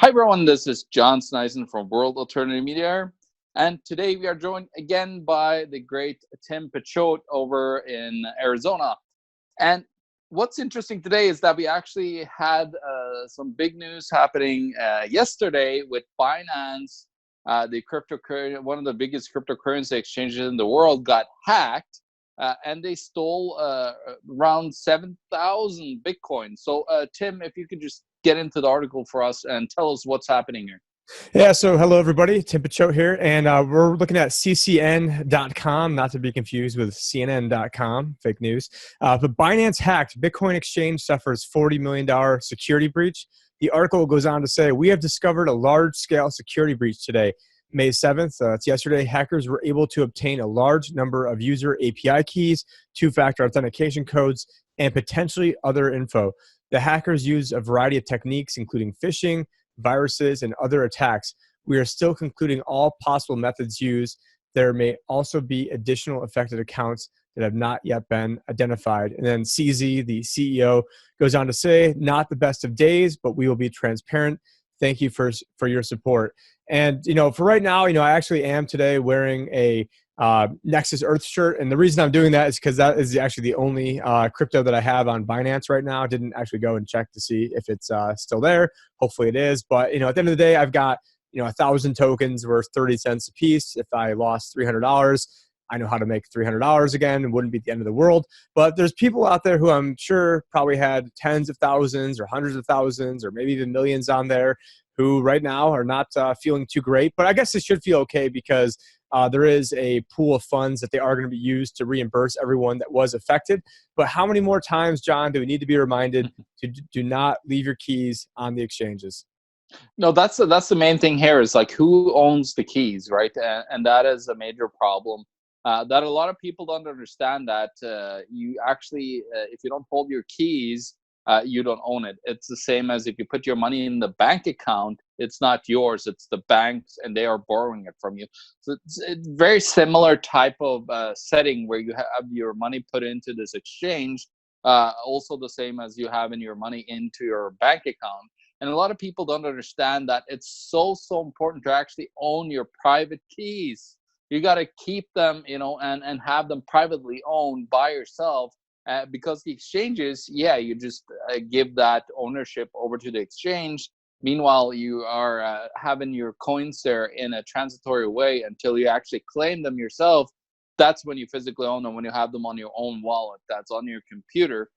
Hi everyone, this is John Sneisen from World Alternative Media, and today we are joined again by the great Tim Picciott over in Arizona. And what's interesting today is that we actually had some big news happening yesterday with Binance. The cryptocurrency, one of the biggest cryptocurrency exchanges in the world, got hacked, and they stole around 7,000 Bitcoin. So, Tim, if you could just get into the article for us and tell us what's happening here. Yeah, so hello everybody, Tim Picciott here, and we're looking at ccn.com, not to be confused with cnn.com, fake news. But Binance hacked, Bitcoin exchange suffers $40 million security breach. The article goes on to say, we have discovered a large-scale security breach today. May 7th, it's yesterday, hackers were able to obtain a large number of user API keys, two-factor authentication codes, and potentially other info. The hackers used a variety of techniques, including phishing, viruses, and other attacks. We are still concluding all possible methods used. There may also be additional affected accounts that have not yet been identified. And then CZ, the CEO, goes on to say, not the best of days, but we will be transparent. Thank you for your support. And, for right now, I actually am today wearing a Nexus Earth shirt. And the reason I'm doing that is because that is actually the only crypto that I have on Binance right now. I didn't actually go and check to see if it's still there. Hopefully it is. But, at the end of the day, I've got, 1,000 tokens worth 30 cents a piece. If I lost $300, I know how to make $300 again. It wouldn't be the end of the world. But there's people out there who I'm sure probably had tens of thousands or hundreds of thousands or maybe even millions on there who right now are not feeling too great. But I guess they should feel okay because there is a pool of funds that they are going to be used to reimburse everyone that was affected. But how many more times, John, do we need to be reminded to do not leave your keys on the exchanges? No, that's the main thing here is like who owns the keys, right? And that is a major problem. That a lot of people don't understand that you actually, if you don't hold your keys, you don't own it. It's the same as if you put your money in the bank account, it's not yours, it's the bank's, and they are borrowing it from you. So it's a very similar type of setting where you have your money put into this exchange, also the same as you having your money into your bank account. And a lot of people don't understand that it's so important to actually own your private keys. You got to keep them, and have them privately owned by yourself. Because the exchanges, you just give that ownership over to the exchange. Meanwhile, you are having your coins there in a transitory way until you actually claim them yourself. That's when you physically own them, when you have them on your own wallet that's on your computer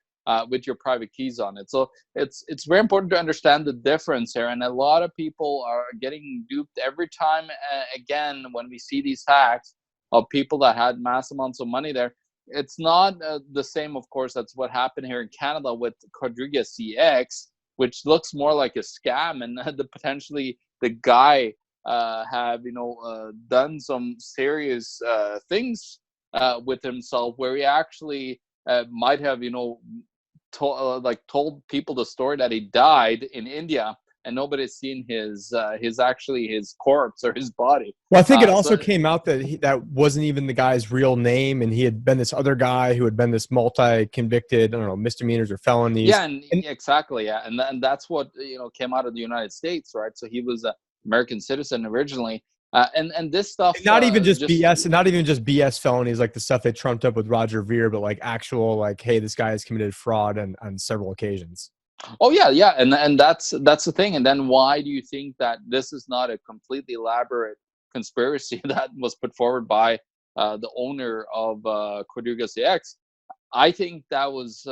with your private keys on it. So it's very important to understand the difference here. And a lot of people are getting duped every time, again, when we see these hacks of people that had mass amounts of money there. It's not the same, of course. That's what happened here in Canada with Cryptocurrency CX, which looks more like a scam, and potentially the guy have done some serious things with himself, where he actually might have told people the story that he died in India, and nobody's seen his corpse or his body. Well, I think it also came out that that wasn't even the guy's real name, and he had been this other guy who had been this multi-convicted, I don't know, misdemeanors or felonies. Yeah, and exactly, yeah, and that's what came out of the United States, right? So he was an American citizen originally, and this stuff. And not even just BS, and not even just BS felonies like the stuff they trumped up with Roger Ver, but like actual, like, hey, this guy has committed fraud on several occasions. Oh yeah, and that's the thing. And then why do you think that this is not a completely elaborate conspiracy that was put forward by the owner of Cryptocurrency X? I think that was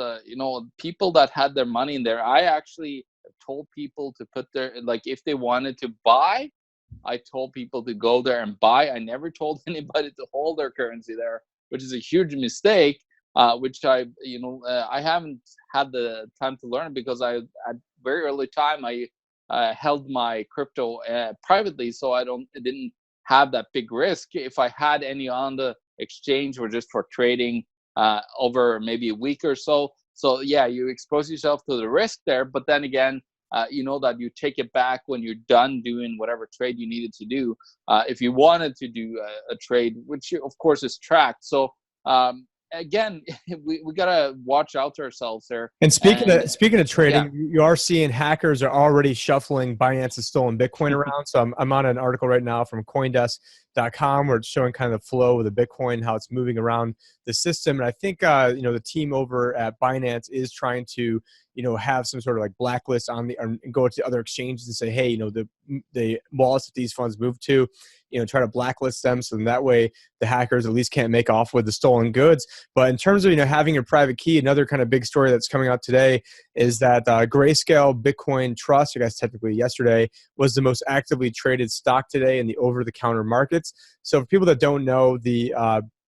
people that had their money in there. I actually told people to put their, like, if they wanted to buy, I told people to go there and buy. I never told anybody to hold their currency there, which is a huge mistake. Which I haven't had the time to learn, because at very early time I held my crypto privately, so I didn't have that big risk. If I had any on the exchange, or just for trading over maybe a week or so. So yeah, you expose yourself to the risk there, but then again, that you take it back when you're done doing whatever trade you needed to do. If you wanted to do a trade, which of course is tracked. So again, we gotta watch out to ourselves there. And speaking of trading, yeah. you are seeing hackers are already shuffling Binance's stolen Bitcoin around. So I'm on an article right now from CoinDesk.com where it's showing kind of the flow of the Bitcoin, how it's moving around the system. And I think the team over at Binance is trying to have some sort of like blacklist on and go to other exchanges and say, hey, the wallets that these funds move to, try to blacklist them so that way the hackers at least can't make off with the stolen goods. But in terms of having your private key, another kind of big story that's coming out today is that Grayscale Bitcoin Trust, I guess technically yesterday, was the most actively traded stock today in the over-the-counter markets. So for people that don't know, the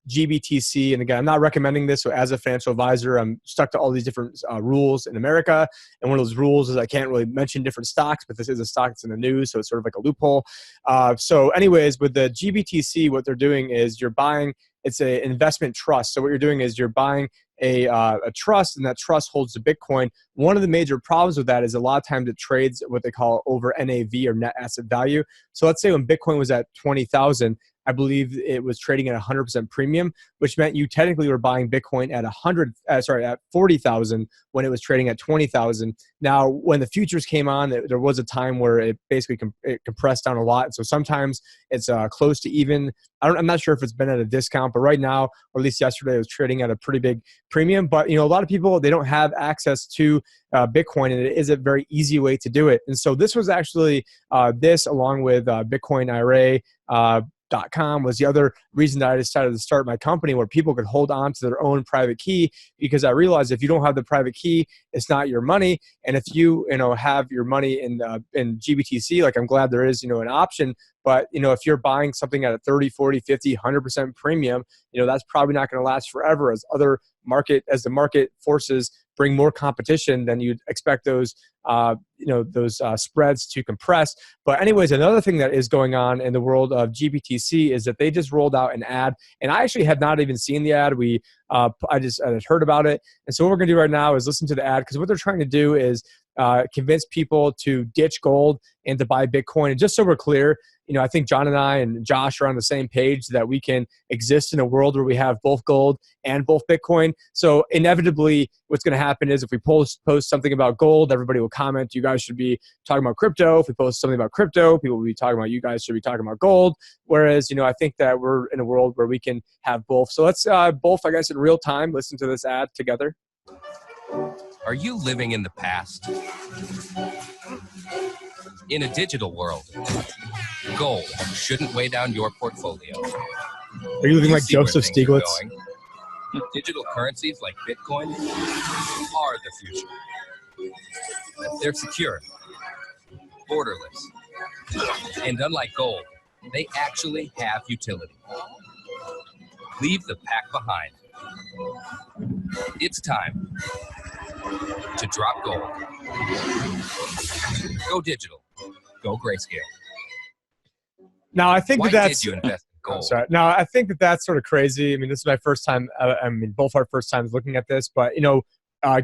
GBTC, and again, I'm not recommending this. So as a financial advisor, I'm stuck to all these different rules in America. And one of those rules is I can't really mention different stocks, but this is a stock that's in the news, so it's sort of like a loophole. So anyways, with the GBTC, what they're doing is you're buying, it's an investment trust. So what you're doing is you're buying a trust, and that trust holds the Bitcoin. One of the major problems with that is a lot of times it trades what they call over NAV, or net asset value. So let's say when Bitcoin was at 20,000, I believe it was trading at 100% premium, which meant you technically were buying Bitcoin at 40,000 when it was trading at 20,000. Now, when the futures came on, there was a time where it basically it compressed down a lot. And so sometimes it's close to even. I'm not sure if it's been at a discount, but right now, or at least yesterday, it was trading at a pretty big premium. But a lot of people, they don't have access to Bitcoin, and it is a very easy way to do it. And so this was actually this, along with Bitcoin IRA. .com was the other reason that I decided to start my company, where people could hold on to their own private key, because I realized if you don't have the private key, it's not your money. And if you have your money in GBTC, like I'm glad there is an option, but if you're buying something at a 30, 40, 50, 100% premium, that's probably not going to last forever, as the market forces bring more competition, then you'd expect those spreads to compress. But anyways, another thing that is going on in the world of GBTC is that they just rolled out an ad, and I actually had not even seen the ad. I just had heard about it. And so what we're going to do right now is listen to the ad, because what they're trying to do is convince people to ditch gold and to buy Bitcoin. And just so we're clear, I think John and I and Josh are on the same page that we can exist in a world where we have both gold and both Bitcoin. So inevitably, what's going to happen is if we post something about gold, everybody will comment, you guys should be talking about crypto. If we post something about crypto, people will be talking about, you guys should be talking about gold. Whereas, I think that we're in a world where we can have both. So let's both, I guess, in real time, listen to this ad together. Are you living in the past? In a digital world, gold shouldn't weigh down your portfolio. Are you living like Joseph Stiglitz? Digital currencies like Bitcoin are the future. They're secure, borderless, and unlike gold, they actually have utility. Leave the pack behind. It's time to drop gold. Go digital. Go Grayscale. Now, I think did you invest in gold? Sorry. Now, I think that's sort of crazy. I mean, this is my first time. Both our first times looking at this, but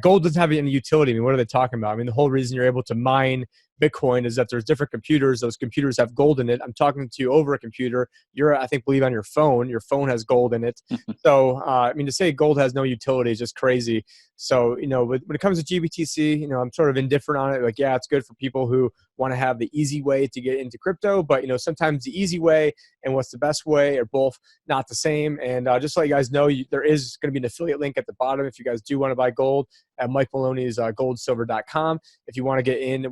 gold doesn't have any utility. I mean, what are they talking about? I mean, the whole reason you're able to mine Bitcoin is that there's different computers. Those computers have gold in it. I'm talking to you over a computer. Believe on your phone. Your phone has gold in it. So, to say gold has no utility is just crazy. So, when it comes to GBTC, I'm sort of indifferent on it. Like, yeah, it's good for people who want to have the easy way to get into crypto. But, sometimes the easy way and what's the best way are both not the same. And just to let you guys know, there is going to be an affiliate link at the bottom if you guys do want to buy gold at Mike Maloney's goldsilver.com. If you want to get in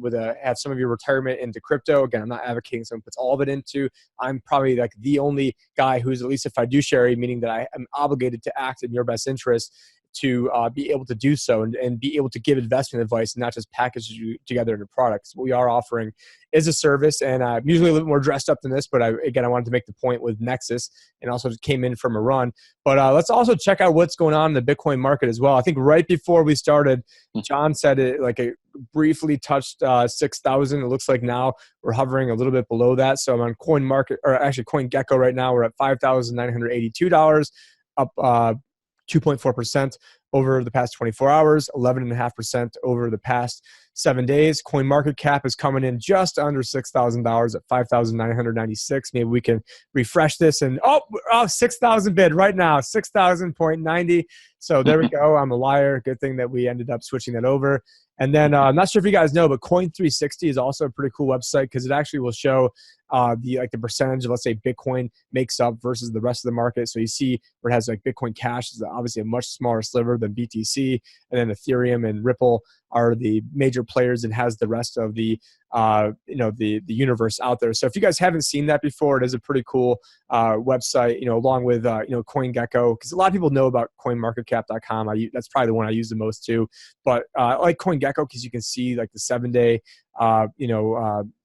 have some of your retirement into crypto. Again, I'm not advocating someone puts all of it into. I'm probably like the only guy who's at least a fiduciary, meaning that I am obligated to act in your best interest to be able to do so and be able to give investment advice, and not just package you together into products. What we are offering is a service, and I'm usually a little bit more dressed up than this, but I wanted to make the point with Nexus, and also came in from a run. But let's also check out what's going on in the Bitcoin market as well. I think right before we started, John said it briefly touched 6,000. It looks like now we're hovering a little bit below that. So I'm on CoinGecko right now. We're at $5,982, up 2.4% over the past 24 hours, 11.5% over the past 7 days. Coin market cap is coming in just under $6,000 at 5,996. Maybe we can refresh this and 6,000 bid right now, 6,000.90. So there we go. I'm a liar. Good thing that we ended up switching that over. And then I'm not sure if you guys know, but Coin360 is also a pretty cool website because it actually will show the percentage of, let's say, Bitcoin makes up versus the rest of the market. So you see where it has like Bitcoin Cash is obviously a much smaller sliver than BTC, and then Ethereum and Ripple are the major players and has the rest of the the universe out there. So if you guys haven't seen that before, it is a pretty cool website, along with CoinGecko, because a lot of people know about CoinMarketCap.com. That's probably the one I use the most too. But I like CoinGecko because you can see like the 7-day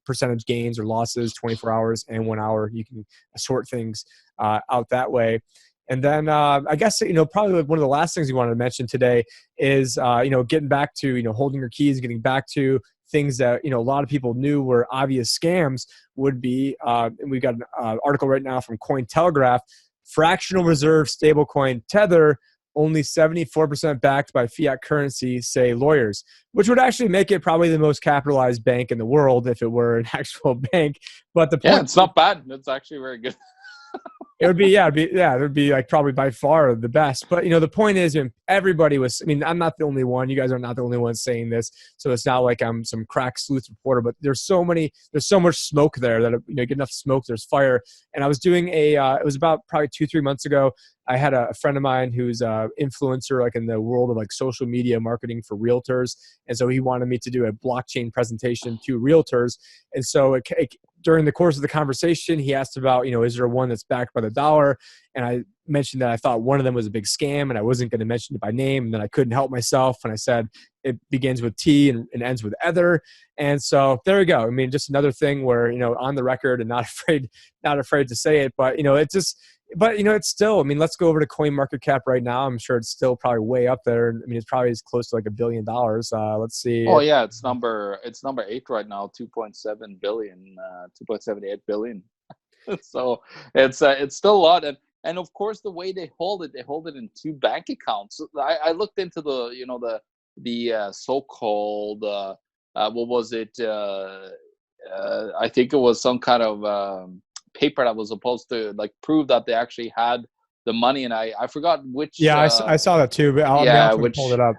percentage gains or losses, 24 hours and 1 hour. You can sort things out that way. And then I guess, probably one of the last things we wanted to mention today is, getting back to, holding your keys, getting back to things that, a lot of people knew were obvious scams would be, and we've got an article right now from Cointelegraph, fractional reserve stablecoin Tether, only 74% backed by fiat currency, say lawyers, which would actually make it probably the most capitalized bank in the world if it were an actual bank. But the point, it's not bad. It's actually very good. It would be, it would be like probably by far the best. But, the point is, everybody was, I'm not the only one. You guys are not the only ones saying this. So it's not like I'm some crack sleuth reporter, but there's so much smoke there that, get enough smoke, there's fire. And I was doing it was about probably 2-3 months ago. I had a friend of mine who's an influencer, like in the world of like social media marketing for realtors. And so he wanted me to do a blockchain presentation to realtors. And so during the course of the conversation, he asked about, is there one that's backed by the dollar? And I mentioned that I thought one of them was a big scam and I wasn't going to mention it by name. And then I couldn't help myself. And I said, it begins with T and ends with Ether. And so there we go. Just another thing where, on the record and not afraid to say it, but, it's still, let's go over to CoinMarketCap right now. I'm sure it's still probably way up there. It's probably as close to like $1 billion. Let's see. Oh yeah, it's number 8 right now, 2.7 billion, 2.78 billion. So it's still a lot, and of course the way they hold it in 2 bank accounts. I looked into the so-called what was it? I think it was some kind of paper that was supposed to like prove that they actually had the money, and I forgot which. Yeah, I saw that too, but I'll pull it up.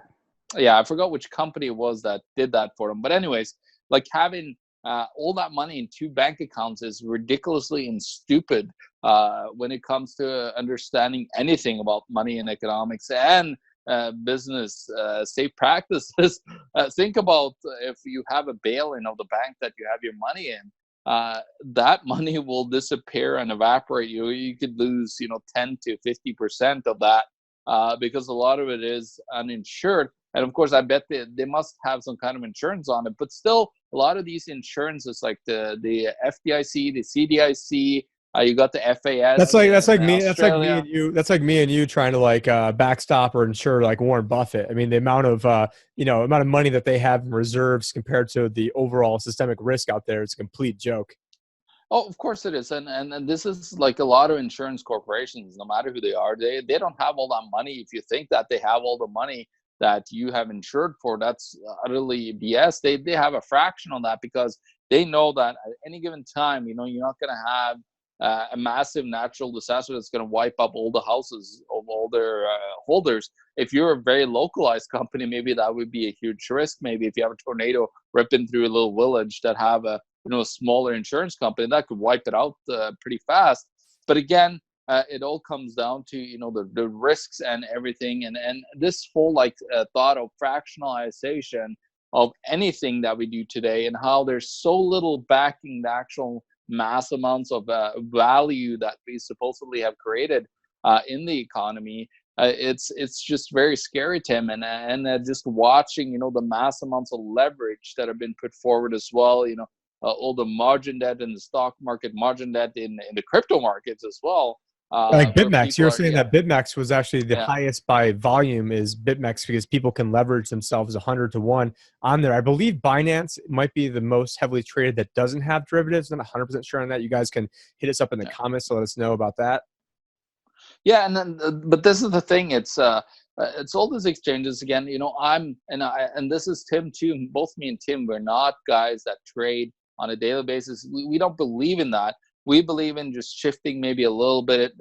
Yeah, I forgot which company it was that did that for them. But anyways, like having all that money in 2 bank accounts is ridiculously and stupid when it comes to understanding anything about money and economics and business safe practices. Think about if you have a bail-in of the bank that you have your money in. That money will disappear and evaporate. You could lose 10 to 50% of that because a lot of it is uninsured. And of course, I bet they must have some kind of insurance on it. But still, a lot of these insurances, like the FDIC, the CDIC, you got the FAS. That's like me and you trying to like backstop or insure like Warren Buffett. The amount of money that they have in reserves compared to the overall systemic risk out there is a complete joke. Oh, of course it is. And this is like a lot of insurance corporations, no matter who they are, they don't have all that money. If you think that they have all the money that you have insured for, that's utterly BS. They have a fraction on that because they know that at any given time, you're not going to have a massive natural disaster that's going to wipe up all the houses of all their holders. If you're a very localized company, maybe that would be a huge risk. Maybe if you have a tornado ripping through a little village that have a smaller insurance company, that could wipe it out pretty fast. But again, it all comes down to the risks and everything, and this whole thought of fractionalization of anything that we do today, and how there's so little backing the actual mass amounts of value that we supposedly have created in the economy. It's just very scary, Tim, and just watching the mass amounts of leverage that have been put forward as well. All the margin debt in the stock market, margin debt in the crypto markets as well. Like BitMEX, you were saying that BitMEX was actually the highest by volume is BitMEX because people can leverage themselves 100 to 1 on there. I believe Binance might be the most heavily traded that doesn't have derivatives. I'm not 100% sure on that. You guys can hit us up in the comments to let us know about that. Yeah, and then but this is the thing. It's it's all these exchanges again. And this is Tim too. Both me and Tim, we're not guys that trade on a daily basis. We don't believe in that. We believe in just shifting maybe a little bit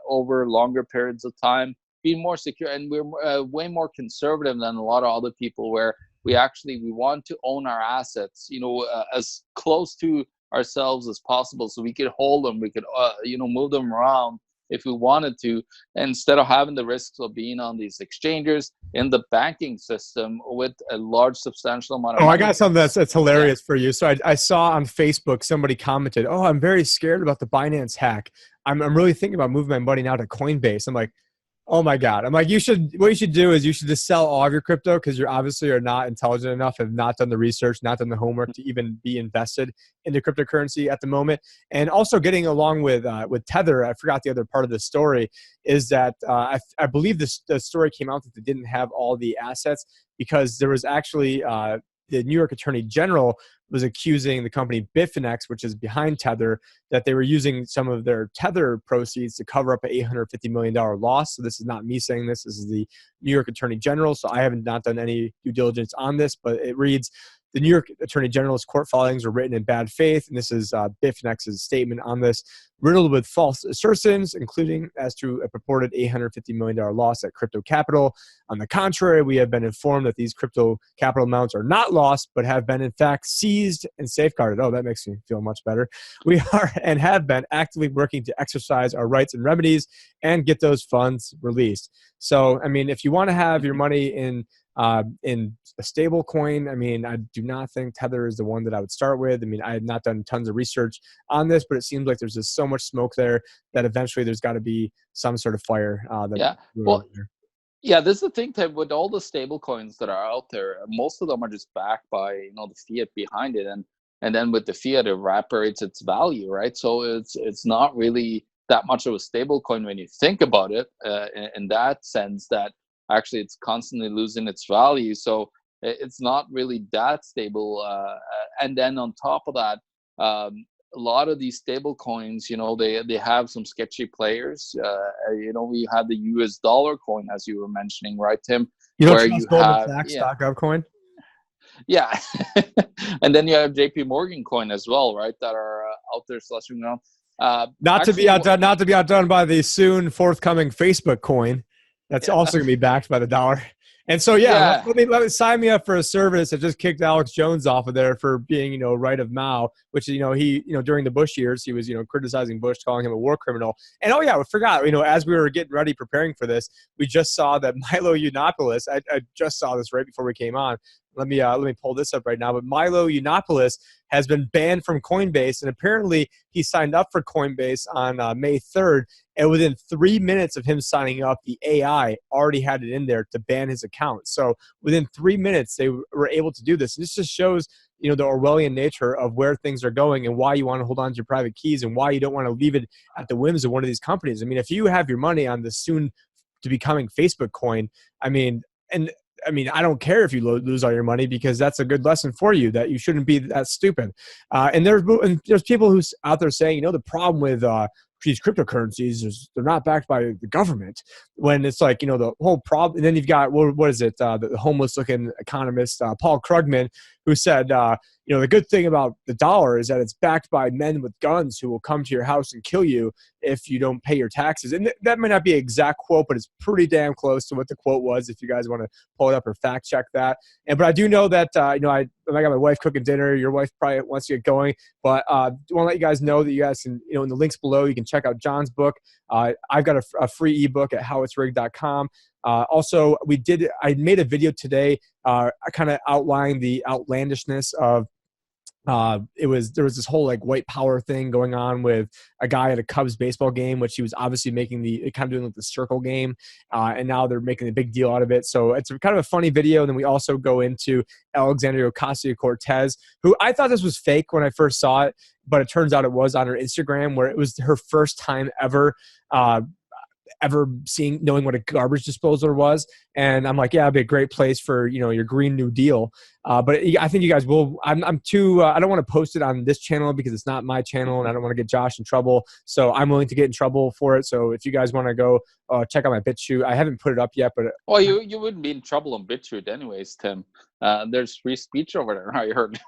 over longer periods of time, being more secure, and we're way more conservative than a lot of other people, where we want to own our assets, as close to ourselves as possible, so we could hold them, we could move them around if we wanted to, instead of having the risks of being on these exchanges in the banking system with a large substantial amount of money. I got something that's hilarious for you. So I saw on Facebook somebody commented, "Oh, I'm very scared about the Binance hack. I'm really thinking about moving my money now to Coinbase." I'm like, oh my God. I'm like, what you should do is you should just sell all of your crypto, because you obviously are not intelligent enough, have not done the research, not done the homework to even be invested into cryptocurrency at the moment. And also getting along with Tether, I forgot the other part of the story, is that I believe the story came out that they didn't have all the assets, because there was actually the New York Attorney General was accusing the company Bitfinex, which is behind Tether, that they were using some of their Tether proceeds to cover up an $850 million loss. So this is not me saying this. This is the New York Attorney General. So I haven't not done any due diligence on this, but it reads, the New York Attorney General's court filings were written in bad faith, and this is Bitfinex's statement on this, riddled with false assertions, including as to a purported $850 million loss at Crypto Capital. On the contrary, we have been informed that these crypto capital amounts are not lost, but have been in fact seized and safeguarded. Oh, that makes me feel much better. We are and have been actively working to exercise our rights and remedies and get those funds released. So, I mean, if you want to have your money in a stable coin, I mean, I do not think Tether is the one that I would start with. I mean, I have not done tons of research on this, but it seems like there's just so much smoke there that eventually there's got to be some sort of fire. This is the thing, Ted, with all the stable coins that are out there, most of them are just backed by the fiat behind it, and then with the fiat, it evaporates its value, right? So it's not really that much of a stable coin when you think about it, in that sense, that actually it's constantly losing its value. So it's not really that stable. And then on top of that, a lot of these stable coins, they have some sketchy players. We have the US dollar coin, as you were mentioning, right, Tim? You don't trust Goldman Sachs stock of coin? Yeah. And then you have JP Morgan coin as well, right, that are out there slushing around. Not to be outdone by the soon forthcoming Facebook coin. That's also going to be backed by the dollar. And so, let me sign me up for a service that just kicked Alex Jones off of there for being, right of Mao, which, he, during the Bush years, he was, criticizing Bush, calling him a war criminal. And, we forgot, as we were getting ready, preparing for this, we just saw that Milo Yiannopoulos, I just saw this right before we came on. Let me pull this up right now. But Milo Yiannopoulos has been banned from Coinbase, and apparently he signed up for Coinbase on May 3rd. And within 3 minutes of him signing up, the AI already had it in there to ban his account. So within 3 minutes, they were able to do this. And this just shows, the Orwellian nature of where things are going and why you want to hold on to your private keys and why you don't want to leave it at the whims of one of these companies. I mean, if you have your money on the soon to becoming Facebook coin, I mean, I don't care if you lose all your money, because that's a good lesson for you that you shouldn't be that stupid. And there's people who's out there saying, the problem with these cryptocurrencies is they're not backed by the government, when it's like, the whole problem. And then you've got, what is it? The homeless looking economist, Paul Krugman, who said, the good thing about the dollar is that it's backed by men with guns who will come to your house and kill you if you don't pay your taxes. And that might not be an exact quote, but it's pretty damn close to what the quote was, if you guys want to pull it up or fact check that. But I do know that, I got my wife cooking dinner. Your wife probably wants to get going. But I want to let you guys know that you guys can, in the links below, you can check out John's book. I've got a free ebook at howitsrigged.com. Also, I made a video today kind of outlining the outlandishness of there was this whole like white power thing going on with a guy at a Cubs baseball game, which he was obviously making kind of doing like the circle game. And now they're making a big deal out of it. So it's kind of a funny video. And then we also go into Alexandria Ocasio-Cortez, who I thought this was fake when I first saw it, but it turns out it was on her Instagram, where it was her first time ever ever knowing what a garbage disposer was. And I'm like, yeah, it'd be a great place for, your Green New Deal. But I think you guys will. I'm too. I don't want to post it on this channel because it's not my channel, and I don't want to get Josh in trouble. So I'm willing to get in trouble for it. So if you guys want to go check out my BitChute, I haven't put it up yet, but well, you wouldn't be in trouble on BitChute anyways, Tim. There's free speech over there. I heard.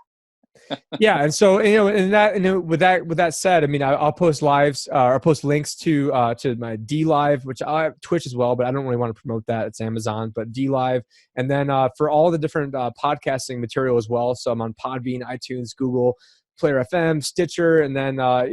Yeah, and so with that said, I mean, I'll post lives or post links to my D Live, which I have Twitch as well, but I don't really want to promote that. It's Amazon, but D Live, and then for all the different podcasting material as well. So I'm on Podbean, iTunes, Google, Player FM, Stitcher, and then as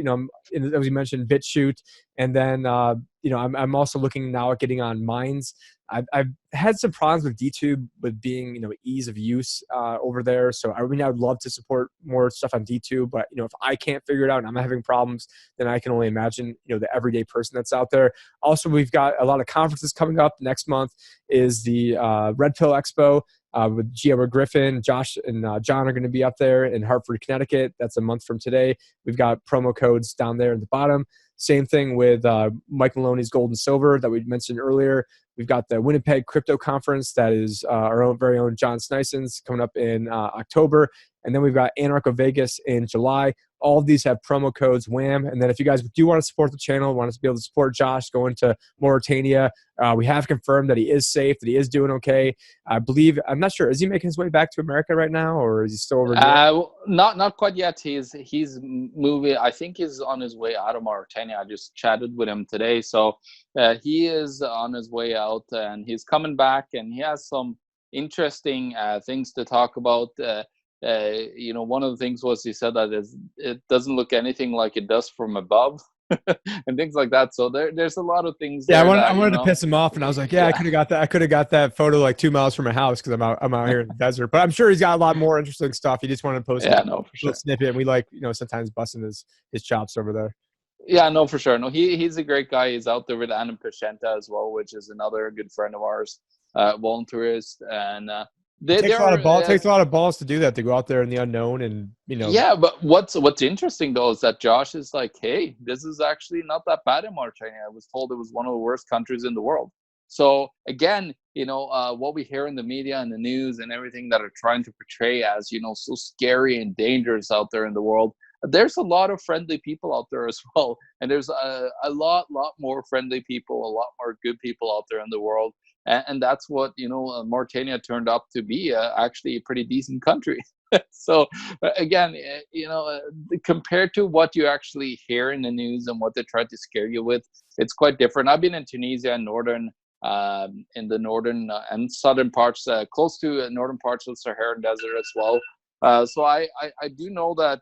you mentioned, BitChute, and then I'm also looking now at getting on Minds. I've had some problems with DTube with being ease of use over there. So I would love to support more stuff on DTube, but if I can't figure it out and I'm having problems, then I can only imagine the everyday person that's out there. Also, we've got a lot of conferences coming up. Next month is the Red Pill Expo. With Gia Griffin, Josh and John are going to be up there in Hartford, Connecticut. That's a month from today. We've got promo codes down there at the bottom. Same thing with Mike Maloney's Gold and Silver that we mentioned earlier. We've got the Winnipeg Crypto Conference that is our very own John Sneison's coming up in October. And then we've got Anarcho Vegas in July. All of these have promo codes WHAM. And then if you guys do want to support the channel, want us to be able to support Josh going to Mauritania, we have confirmed that he is safe, that he is doing okay. I believe, I'm not sure, is he making his way back to America right now, or is he still over there? Not quite yet. He's moving. I think he's on his way out of Mauritania. I just chatted with him today. So he is on his way out, and he's coming back, and he has some interesting things to talk about. One of the things was he said that it doesn't look anything like it does from above, and things like that. So there's a lot of things. Yeah, I wanted to piss him off, and I was like, yeah. I could have got that. I could have got that photo like 2 miles from my house because I'm out here in the desert. But I'm sure he's got a lot more interesting stuff. He just wanted to post for sure. Snippet, and we sometimes busting his chops over there. Yeah, no, for sure. No, he's a great guy. He's out there with Tim Picciott as well, which is another good friend of ours, volunteerist, and. It takes a lot of balls to do that, to go out there in the unknown and Yeah, but what's interesting though is that Josh is like, hey, this is actually not that bad in Mauritania. I was told it was one of the worst countries in the world. So again, what we hear in the media and the news and everything that are trying to portray as so scary and dangerous out there in the world. There's a lot of friendly people out there as well, and there's a lot more friendly people, a lot more good people out there in the world. And that's what, Mauritania turned out to be actually a pretty decent country. So, again, compared to what you actually hear in the news and what they try to scare you with, it's quite different. I've been in Tunisia and in the northern and southern parts, close to northern parts of the Saharan Desert as well. So I do know that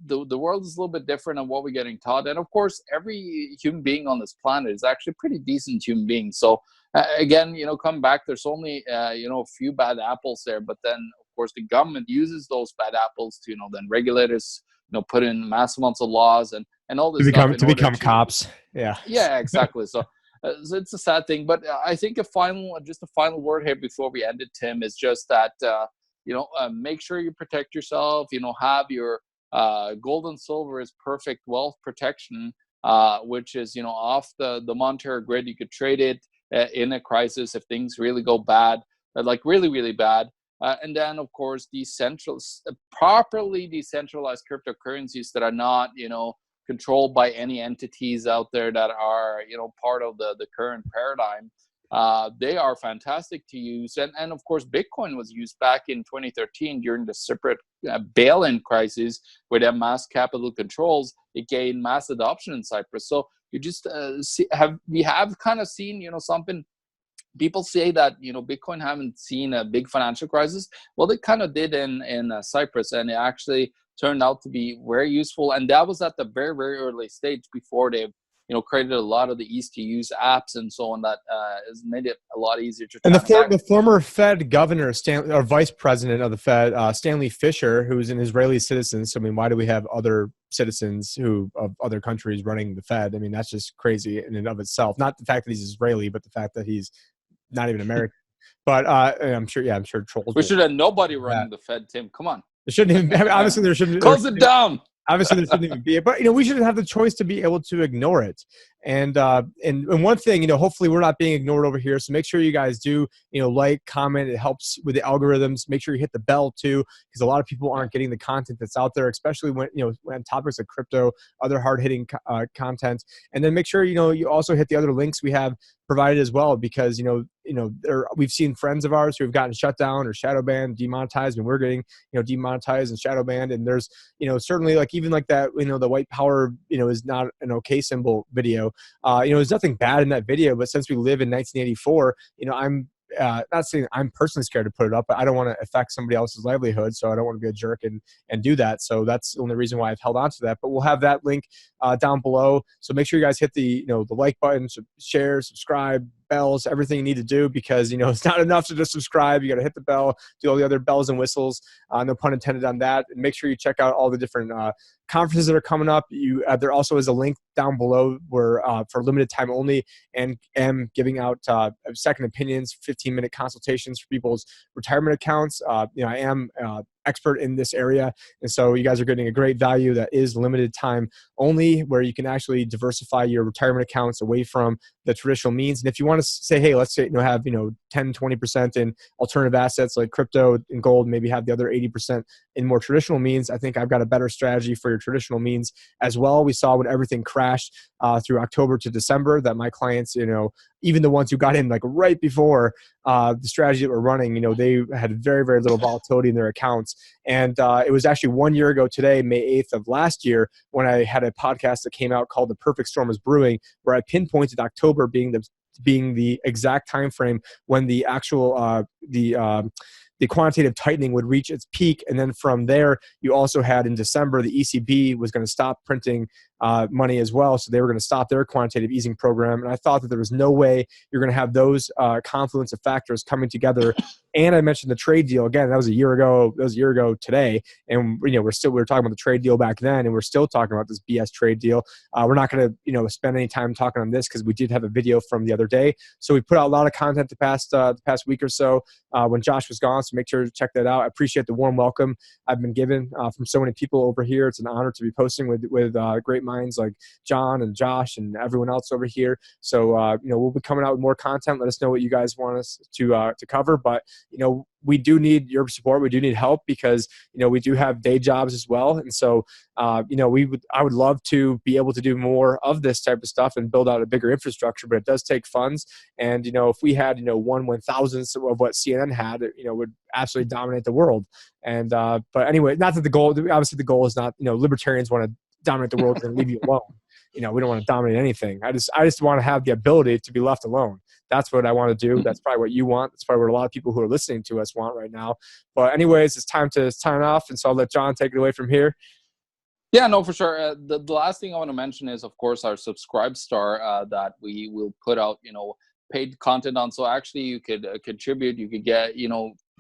the world is a little bit different than what we're getting taught. And of course, every human being on this planet is actually a pretty decent human being. So again, come back, there's only, a few bad apples there, but then of course the government uses those bad apples to, then regulators, put in massive amounts of laws and all this to become cops. Yeah. Yeah, exactly. So it's a sad thing, but I think a final word here before we end it, Tim, is just that, make sure you protect yourself, have your, gold and silver is perfect wealth protection, which is off the monetary grid. You could trade it in a crisis if things really go bad, like really, really bad. And then of course properly decentralized cryptocurrencies that are not controlled by any entities out there that are part of the current paradigm. They are fantastic to use, and of course Bitcoin was used back in 2013 during the separate bail-in crisis where they mass capital controls. It gained mass adoption in Cyprus. So you just we have kind of seen something. People say that Bitcoin haven't seen a big financial crisis. Well, they kind of did in Cyprus, and it actually turned out to be very useful. And that was at the very, very early stage before they've created a lot of the easy-to-use apps and so on that has made it a lot easier to transact. And the former Fed governor, or vice president of the Fed, Stanley Fischer, who's an Israeli citizen. So, I mean, why do we have other citizens of other countries running the Fed? I mean, that's just crazy in and of itself. Not the fact that he's Israeli, but the fact that he's not even American. But I'm sure trolls. We should have nobody running the Fed, Tim. Come on. There shouldn't even. Obviously, there shouldn't. Close it down. Obviously, there shouldn't even be it, but we should have the choice to be able to ignore it. And one thing, hopefully we're not being ignored over here. So make sure you guys do, like, comment. It helps with the algorithms. Make sure you hit the bell too, because a lot of people aren't getting the content that's out there, especially when topics of crypto, other hard hitting content. And then make sure, you also hit the other links we have provided as well, because we've seen friends of ours who have gotten shut down or shadow banned, demonetized, and we're getting demonetized and shadow banned. And there's certainly, like, even like that, the white power is not an okay symbol video. There's nothing bad in that video, but since we live in 1984, I'm not saying I'm personally scared to put it up, but I don't want to affect somebody else's livelihood, so I don't want to be a jerk and do that. So that's the only reason why I've held on to that. But we'll have that link down below. So make sure you guys hit the the like button, share, subscribe, bells, everything you need to do, because it's not enough to just subscribe. You got to hit the bell, do all the other bells and whistles. No pun intended on that. And make sure you check out all the different conferences that are coming up. There also is a link down below where for limited time only, and am giving out second opinions, 15-minute consultations for people's retirement accounts. I am expert in this area, and so you guys are getting a great value that is limited time only, where you can actually diversify your retirement accounts away from the traditional means. And if you want to say, hey, let's say have 10-20% in alternative assets like crypto and gold, maybe have the other 80% in more traditional means, I think I've got a better strategy for your traditional means as well. We saw when everything crashed through October to December that my clients, even the ones who got in like right before the strategy that we're running, they had very, very little volatility in their accounts. And it was actually 1 year ago today, May 8th of last year, when I had a podcast that came out called The Perfect Storm is Brewing, where I pinpointed October being the exact time frame when the actual the quantitative tightening would reach its peak. And then from there, you also had in December, the ECB was going to stop printing money as well. So they were going to stop their quantitative easing program. And I thought that there was no way you're going to have those confluence of factors coming together. And I mentioned the trade deal again. That was a year ago. That was a year ago today. And we were talking about the trade deal back then, and we're still talking about this BS trade deal. We're not going to spend any time talking on this because we did have a video from the other day. So we put out a lot of content the past week or so when Josh was gone. So make sure to check that out. I appreciate the warm welcome I've been given from so many people over here. It's an honor to be posting with great minds like John and Josh and everyone else over here. So we'll be coming out with more content. Let us know what you guys want us to cover. But we do need your support. We do need help because we do have day jobs as well. And so I would love to be able to do more of this type of stuff and build out a bigger infrastructure, but it does take funds. And if we had 1/1000th of what CNN had, it would absolutely dominate the world. And but anyway, not that the goal, obviously the goal is not, libertarians want to dominate the world and leave you alone. We don't want to dominate anything. I just want to have the ability to be left alone. That's what I want to do. That's probably what you want. That's probably what a lot of people who are listening to us want right now. But anyways, it's time to sign off. And so I'll let John take it away from here. Yeah, no, for sure. The last thing I want to mention is, of course, our Subscribe Star that we will put out, paid content on. So actually you could contribute, you could get,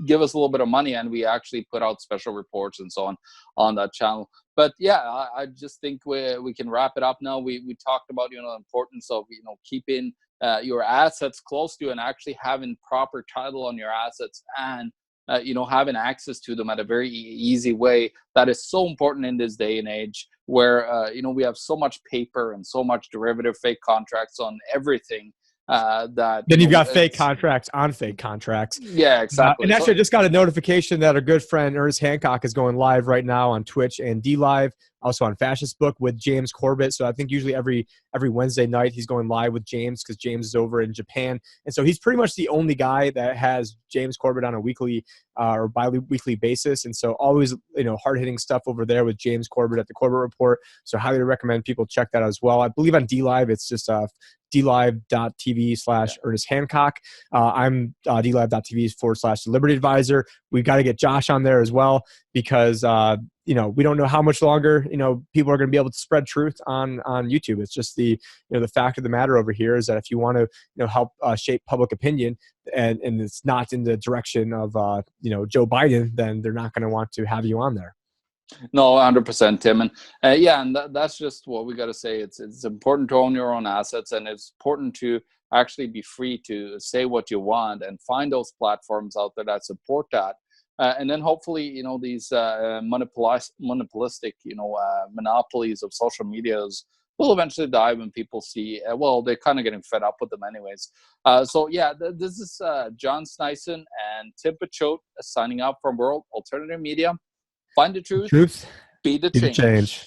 give us a little bit of money, and we actually put out special reports and so on that channel. But yeah, I just think we can wrap it up now. We talked about, the importance of, keeping your assets close to and actually having proper title on your assets, and having access to them at a very easy way. That is so important in this day and age where, we have so much paper and so much derivative fake contracts on everything. That then you've got fake contracts on fake contracts. Yeah, exactly. And actually, I just got a notification that our good friend Ernest Hancock is going live right now on Twitch and DLive, also on Fascist Book with James Corbett. So I think usually every Wednesday night he's going live with James because James is over in Japan, and so he's pretty much the only guy that has James Corbett on a weekly or bi-weekly basis. And so always hard-hitting stuff over there with James Corbett at the Corbett Report. So highly recommend people check that out as well. I believe on DLive it's just dlive.tv/Ernest Hancock. I'm dlive.tv/The Liberty Advisor. We've got to get Josh on there as well because we don't know how much longer people are going to be able to spread truth on YouTube. It's just the fact of the matter over here is that if you want to help shape public opinion and it's not in the direction of Joe Biden, then they're not going to want to have you on there. No, 100%, Tim. And and that's just what we got to say. It's important to own your own assets, and it's important to actually be free to say what you want and find those platforms out there that support that. And then hopefully, these monopolistic, monopolies of social medias will eventually die when people see, well, they're kind of getting fed up with them anyways. So yeah, this is John Sneisen and Tim Picciott signing out from World Alternative Media. Find the truth, Truth, be the be the change. change.